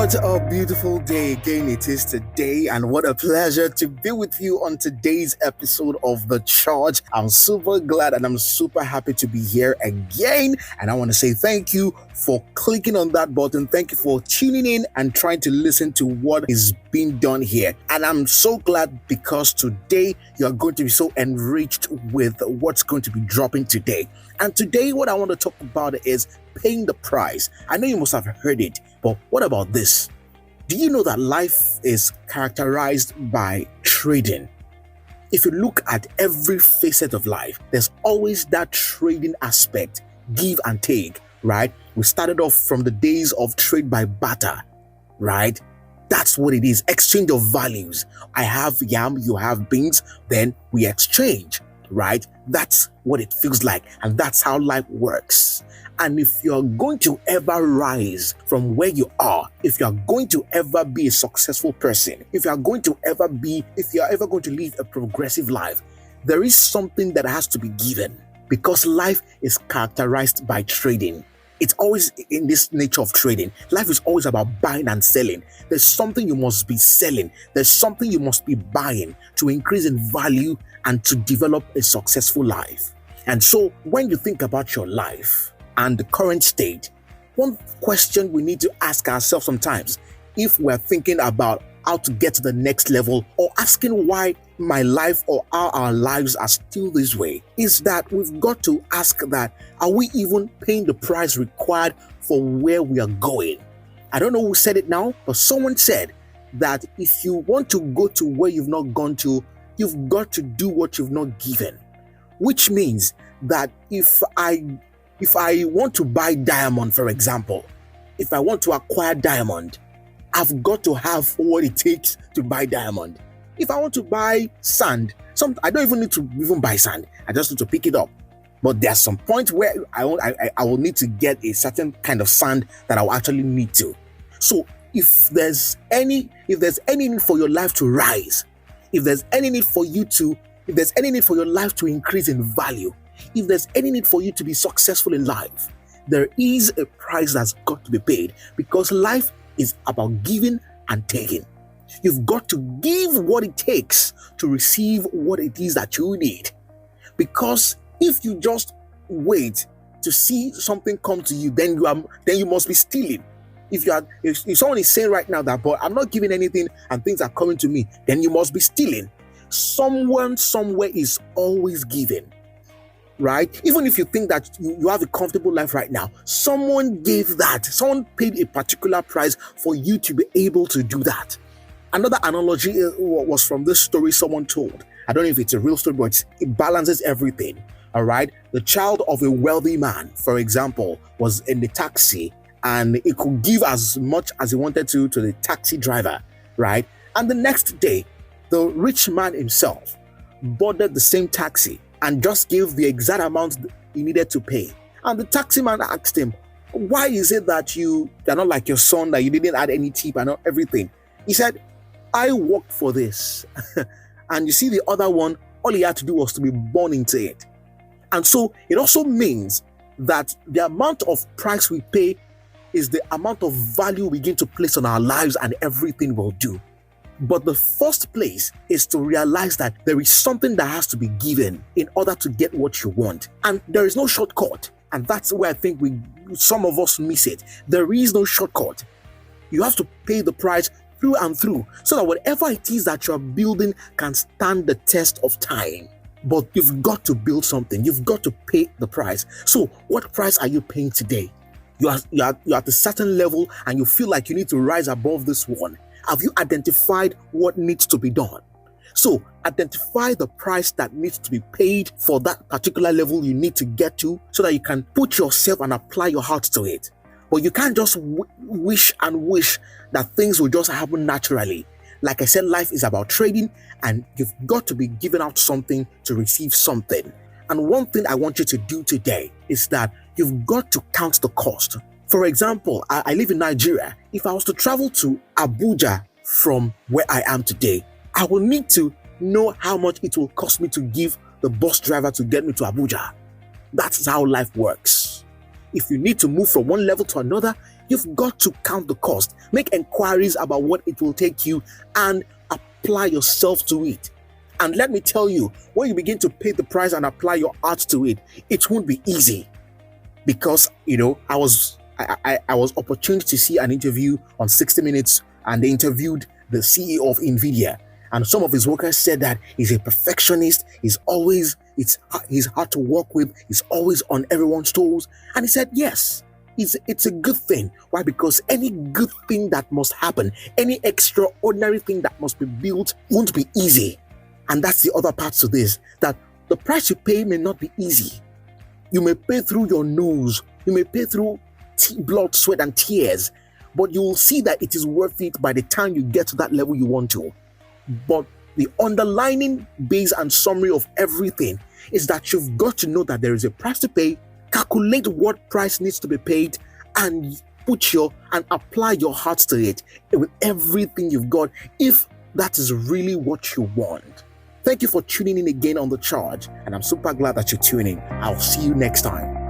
What a beautiful day again it is today, and what a pleasure to be with you on today's episode of The Charge. I'm super glad and I'm super happy to be here again, and I want to say thank you for clicking on that button. Thank you for tuning in and trying to listen to what is being done here. And I'm so glad because today you're going to be so enriched with what's going to be dropping today. And today what I want to talk about is paying the price. I know you must have heard it, but what about this? Do you know that life is characterized by trading? If you look at every facet of life, there's always that trading aspect, give and take, right? We started off from the days of trade by barter, right? That's what it is, exchange of values. I have yam, you have beans, then we exchange, right? That's what it feels like, and that's how life works. And if you're going to ever rise from where you are, if you're going to ever be a successful person, if you're ever going to live a progressive life, there is something that has to be given, because life is characterized by trading. It's always in this nature of trading. Life is always about buying and selling. There's something you must be selling. There's something you must be buying to increase in value and to develop a successful life. And so when you think about your life and the current state, one question we need to ask ourselves sometimes, if we're thinking about how to get to the next level, or asking why my life or our lives are still this way, is that we've got to ask that, are we even paying the price required for where we are going? I don't know who said it now, but someone said that if you want to go to where you've not gone to, you've got to do what you've not given. Which means that if I want to buy diamond, for example, if I want to acquire diamond, I've got to have what it takes to buy diamond. If I want to buy sand, I don't even need to buy sand. I just need to pick it up. But there's some point where I will need to get a certain kind of sand that I will actually need to. So if there's any need for your life to rise, if there's any need for your life to increase in value, if there's any need for you to be successful in life, there is a price that's got to be paid, because life is about giving and taking. You've got to give what it takes to receive what it is that you need. Because if you just wait to see something come to you, then you must be stealing. If someone is saying right now that, but I'm not giving anything and things are coming to me, then you must be stealing. Someone somewhere is always giving. Right? Even if you think that you have a comfortable life right now, someone paid a particular price for you to be able to do that. Another analogy was from this story someone told. I don't know if it's a real story, but it balances everything. All right? The child of a wealthy man, for example, was in the taxi, and he could give as much as he wanted to the taxi driver, right? And the next day, the rich man himself boarded the same taxi and just gave the exact amount he needed to pay. And the taxi man asked him, why is it that you're not like your son, that you didn't add any tip and everything? He said, I worked for this. And you see, the other one, all he had to do was to be born into it. And so it also means that the amount of price we pay is the amount of value we begin to place on our lives and everything we'll do. But the first place is to realize that there is something that has to be given in order to get what you want. And there is no shortcut. And that's where I think some of us miss it. There is no shortcut. You have to pay the price through and through, so that whatever it is that you're building can stand the test of time. But you've got to build something. You've got to pay the price. So what price are you paying today? You're at a certain level and you feel like you need to rise above this one. Have you identified what needs to be done? So identify the price that needs to be paid for that particular level you need to get to, so that you can put yourself and apply your heart to it. But you can't just wish that things will just happen naturally. Like I said, life is about trading, and you've got to be giving out something to receive something. And one thing I want you to do today is that you've got to count the cost. For example, I live in Nigeria. If I was to travel to Abuja from where I am today, I will need to know how much it will cost me to give the bus driver to get me to Abuja. That's how life works. If you need to move from one level to another, You've got to count the cost, make inquiries about what it will take you, and apply yourself to it. And let me tell you, when you begin to pay the price and apply your heart to it, it won't be easy. Because, I was opportune to see an interview on 60 Minutes, and they interviewed the CEO of NVIDIA. And some of his workers said that he's a perfectionist, he's hard to work with, he's always on everyone's toes. And he said, yes, it's a good thing. Why? Because any good thing that must happen, any extraordinary thing that must be built won't be easy. And that's the other part to this, that the price you pay may not be easy. You may pay through your nose, you may pay through blood, sweat, and tears, but you will see that it is worth it by the time you get to that level you want to. But the underlining base and summary of everything is that you've got to know that there is a price to pay, calculate what price needs to be paid, and and apply your heart to it with everything you've got, if that is really what you want. Thank you for tuning in again on The Charge, and I'm super glad that you're tuning in. I'll see you next time.